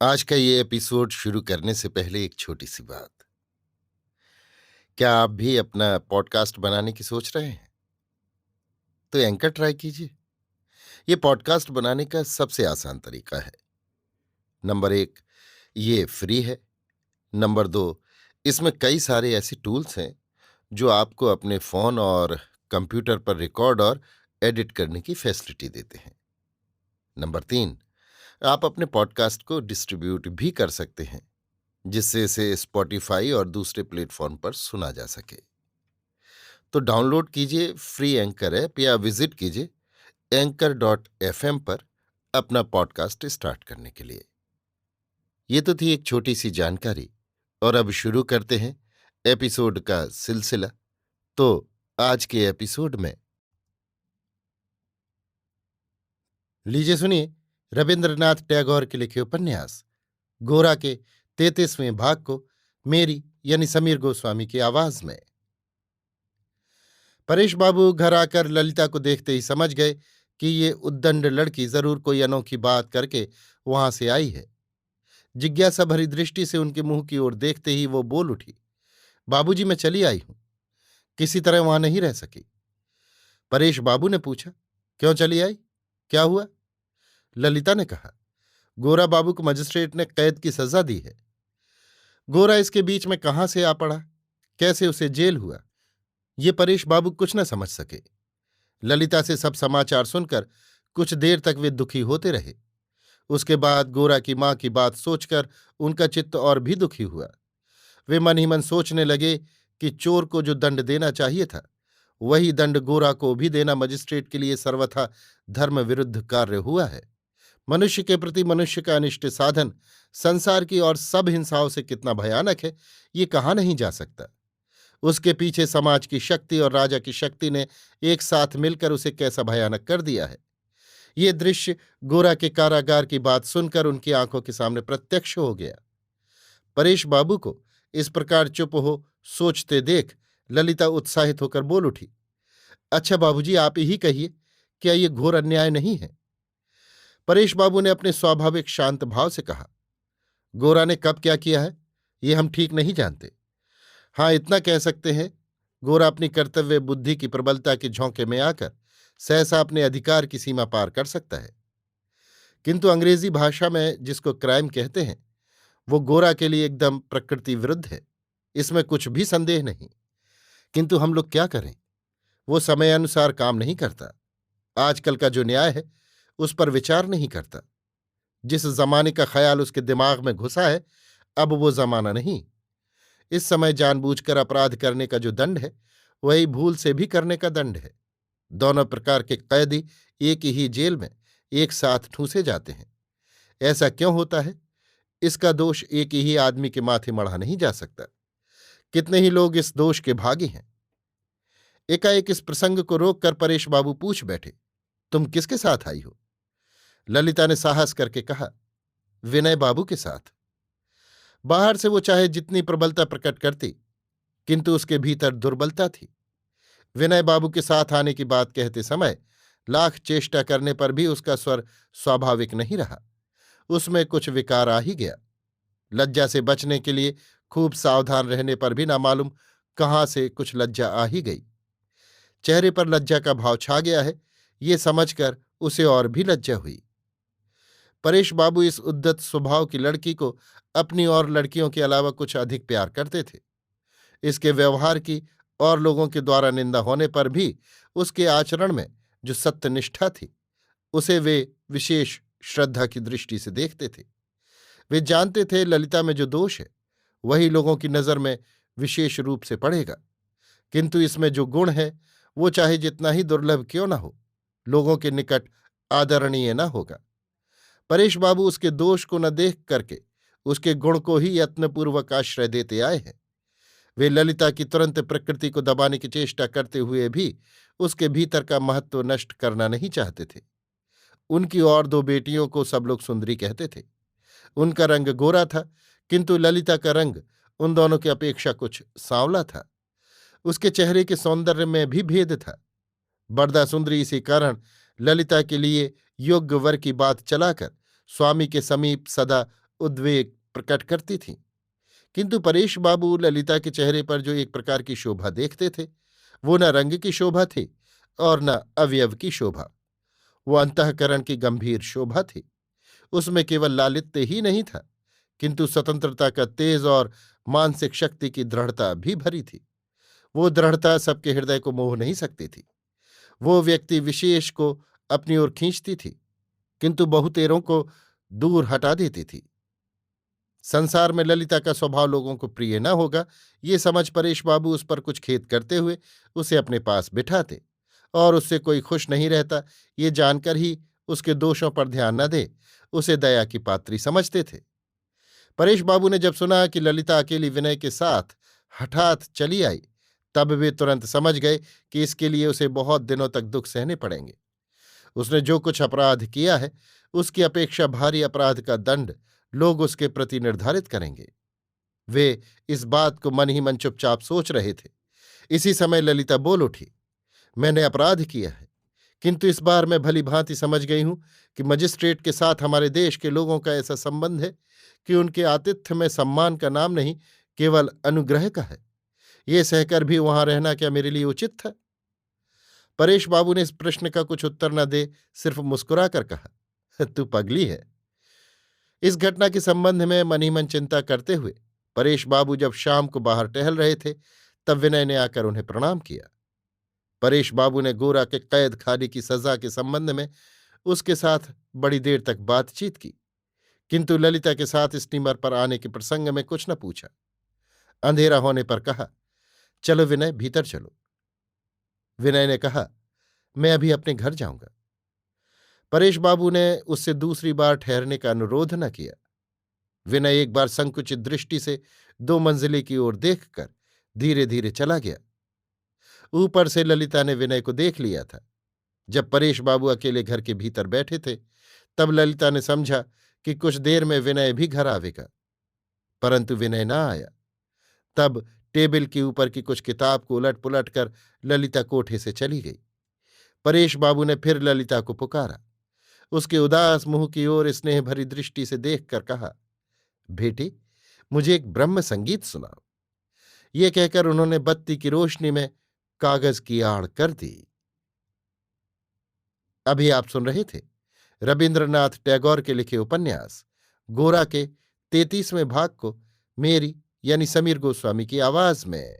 आज का ये एपिसोड शुरू करने से पहले एक छोटी सी बात। क्या आप भी अपना पॉडकास्ट बनाने की सोच रहे हैं? तो एंकर ट्राई कीजिए। ये पॉडकास्ट बनाने का सबसे आसान तरीका है। नंबर एक, ये फ्री है। नंबर दो, इसमें कई सारे ऐसे टूल्स हैं जो आपको अपने फोन और कंप्यूटर पर रिकॉर्ड और एडिट करने की फैसिलिटी देते हैं। नंबर तीन, आप अपने पॉडकास्ट को डिस्ट्रीब्यूट भी कर सकते हैं, जिससे इसे स्पॉटिफाई और दूसरे प्लेटफॉर्म पर सुना जा सके। तो डाउनलोड कीजिए फ्री एंकर ऐप या विजिट कीजिए anchor.fm पर अपना पॉडकास्ट स्टार्ट करने के लिए। ये तो थी एक छोटी सी जानकारी, और अब शुरू करते हैं एपिसोड का सिलसिला। तो आज के एपिसोड में लीजिए सुनिए रविंद्रनाथ टैगोर के लिखे उपन्यास गोरा के 33वें भाग को मेरी यानी समीर गोस्वामी की आवाज में। परेश बाबू घर आकर ललिता को देखते ही समझ गए कि ये उद्दंड लड़की जरूर कोई अनोखी बात करके वहां से आई है। जिज्ञासा भरी दृष्टि से उनके मुंह की ओर देखते ही वो बोल उठी, बाबूजी मैं चली आई हूं, किसी तरह वहां नहीं रह सकी। परेश बाबू ने पूछा, क्यों चली आई, क्या हुआ? ललिता ने कहा, गोरा बाबू को मजिस्ट्रेट ने कैद की सजा दी है। गोरा इसके बीच में कहां से आ पड़ा, कैसे उसे जेल हुआ, ये परेश बाबू कुछ न समझ सके। ललिता से सब समाचार सुनकर कुछ देर तक वे दुखी होते रहे। उसके बाद गोरा की मां की बात सोचकर उनका चित्त और भी दुखी हुआ। वे मन ही मन सोचने लगे कि चोर को जो दंड देना चाहिए था, वही दंड गोरा को भी देना मजिस्ट्रेट के लिए सर्वथा धर्म विरुद्ध कार्य हुआ है। मनुष्य के प्रति मनुष्य का अनिष्ट साधन संसार की और सब हिंसाओं से कितना भयानक है, ये कहा नहीं जा सकता। उसके पीछे समाज की शक्ति और राजा की शक्ति ने एक साथ मिलकर उसे कैसा भयानक कर दिया है। ये दृश्य गोरा के कारागार की बात सुनकर उनकी आंखों के सामने प्रत्यक्ष हो गया। परेश बाबू को इस प्रकार चुप हो सोचते देख ललिता उत्साहित होकर बोल उठी, अच्छा बाबूजी आप ही कहिए, क्या ये घोर अन्याय नहीं है? परेश बाबू ने अपने स्वाभाविक शांत भाव से कहा, गोरा ने कब क्या किया है ये हम ठीक नहीं जानते। हाँ इतना कह सकते हैं, गोरा अपनी कर्तव्य बुद्धि की प्रबलता के झोंके में आकर सहसा अपने अधिकार की सीमा पार कर सकता है। किंतु अंग्रेजी भाषा में जिसको क्राइम कहते हैं, वो गोरा के लिए एकदम प्रकृति विरुद्ध है, इसमें कुछ भी संदेह नहीं। किंतु हम लोग क्या करें, वो समय अनुसार काम नहीं करता। आजकल का जो न्याय है उस पर विचार नहीं करता। जिस जमाने का ख्याल उसके दिमाग में घुसा है, अब वो जमाना नहीं। इस समय जानबूझकर अपराध करने का जो दंड है, वही भूल से भी करने का दंड है। दोनों प्रकार के कैदी एक ही जेल में एक साथ ठूंसे जाते हैं। ऐसा क्यों होता है, इसका दोष एक ही आदमी के माथे मढ़ा नहीं जा सकता। कितने ही लोग इस दोष के भागी हैं। एकाएक इस प्रसंग को रोककर परेश बाबू पूछ बैठे, तुम किसके साथ आई हो? ललिता ने साहस करके कहा, विनय बाबू के साथ। बाहर से वो चाहे जितनी प्रबलता प्रकट करती, किंतु उसके भीतर दुर्बलता थी। विनय बाबू के साथ आने की बात कहते समय लाख चेष्टा करने पर भी उसका स्वर स्वाभाविक नहीं रहा। उसमें कुछ विकार आ ही गया। लज्जा से बचने के लिए खूब सावधान रहने पर भी ना मालूम कहाँ से कुछ लज्जा आ ही गई। चेहरे पर लज्जा का भाव छा गया है, ये समझकर उसे और भी लज्जा हुई। परेश बाबू इस उद्दत स्वभाव की लड़की को अपनी और लड़कियों के अलावा कुछ अधिक प्यार करते थे। इसके व्यवहार की और लोगों के द्वारा निंदा होने पर भी उसके आचरण में जो सत्यनिष्ठा थी, उसे वे विशेष श्रद्धा की दृष्टि से देखते थे। वे जानते थे ललिता में जो दोष है, वही लोगों की नज़र में विशेष रूप से पड़ेगा, किंतु इसमें जो गुण है, वो चाहे जितना ही दुर्लभ क्यों न हो, लोगों के निकट आदरणीय न होगा। परेश बाबू उसके दोष को न देख करके उसके गुण को ही यत्नपूर्वक आश्रय देते आए हैं। वे ललिता की तुरंत प्रकृति को दबाने की चेष्टा करते हुए भी उसके भीतर का महत्व नष्ट करना नहीं चाहते थे। उनकी और दो बेटियों को सब लोग सुंदरी कहते थे। उनका रंग गोरा था, किंतु ललिता का रंग उन दोनों की अपेक्षा कुछ सांवला था। उसके चेहरे के सौंदर्य में भी भेद था। बरदा सुंदरी इसी कारण ललिता के लिए योग्य वर की बात चलाकर स्वामी के समीप सदा उद्वेग प्रकट करती थीं। किंतु परेश बाबू ललिता के चेहरे पर जो एक प्रकार की शोभा देखते थे, वो न रंग की शोभा थी और न अवयव की शोभा। वो अंतःकरण की गंभीर शोभा थी। उसमें केवल लालित्य ही नहीं था, किंतु स्वतंत्रता का तेज और मानसिक शक्ति की दृढ़ता भी भरी थी। वो दृढ़ता सबके हृदय को मोह नहीं सकती थी। वो व्यक्ति विशेष को अपनी ओर खींचती थी, किंतु बहुतेरों को दूर हटा देती थी। संसार में ललिता का स्वभाव लोगों को प्रिय न होगा, ये समझ परेश बाबू उस पर कुछ खेद करते हुए उसे अपने पास बिठाते, और उससे कोई खुश नहीं रहता, ये जानकर ही उसके दोषों पर ध्यान न दे उसे दया की पात्री समझते थे। परेश बाबू ने जब सुना कि ललिता अकेली विनय के साथ हठात चली आई, तब वे तुरंत समझ गए कि इसके लिए उसे बहुत दिनों तक दुख सहने पड़ेंगे। उसने जो कुछ अपराध किया है, उसकी अपेक्षा भारी अपराध का दंड लोग उसके प्रति निर्धारित करेंगे। वे इस बात को मन ही मन चुपचाप सोच रहे थे। इसी समय ललिता बोल उठी, मैंने अपराध किया है, किंतु इस बार मैं भली भांति समझ गई हूं कि मजिस्ट्रेट के साथ हमारे देश के लोगों का ऐसा संबंध है कि उनके आतिथ्य में सम्मान का नाम नहीं, केवल अनुग्रह का है। ये सहकर भी वहां रहना क्या मेरे लिए उचित था? परेश बाबू ने इस प्रश्न का कुछ उत्तर न दे सिर्फ मुस्कुराकर कहा, तू पगली है। इस घटना के संबंध में मन ही मन चिंता करते हुए परेश बाबू जब शाम को बाहर टहल रहे थे, तब विनय ने आकर उन्हें प्रणाम किया। परेश बाबू ने गोरा के कैद खाने की सजा के संबंध में उसके साथ बड़ी देर तक बातचीत की, किंतु ललिता के साथ स्टीमर पर आने के प्रसंग में कुछ न पूछा। अंधेरा होने पर कहा, चलो विनय, भीतर चलो। विनय ने कहा, मैं अभी अपने घर जाऊंगा। परेश बाबू ने उससे दूसरी बार ठहरने का अनुरोध न किया। विनय एक बार संकुचित दृष्टि से 2 मंजिले की ओर देखकर धीरे धीरे चला गया। ऊपर से ललिता ने विनय को देख लिया था। जब परेश बाबू अकेले घर के भीतर बैठे थे, तब ललिता ने समझा कि कुछ देर में विनय भी घर आवेगा, परंतु विनय न आया। तब टेबल के ऊपर की कुछ किताब को उलट पुलट कर ललिता कोठे से चली गई। परेश बाबू ने फिर ललिता को पुकारा। उसके उदास मुंह की ओर स्नेह भरी दृष्टि से देखकर कहा, बेटी, मुझे एक ब्रह्म संगीत सुनाओ। ये कहकर उन्होंने बत्ती की रोशनी में कागज की आड़ कर दी। अभी आप सुन रहे थे रविन्द्रनाथ टैगोर के लिखे उपन्यास गोरा के 33वें भाग को मेरी यानी समीर गोस्वामी की आवाज में।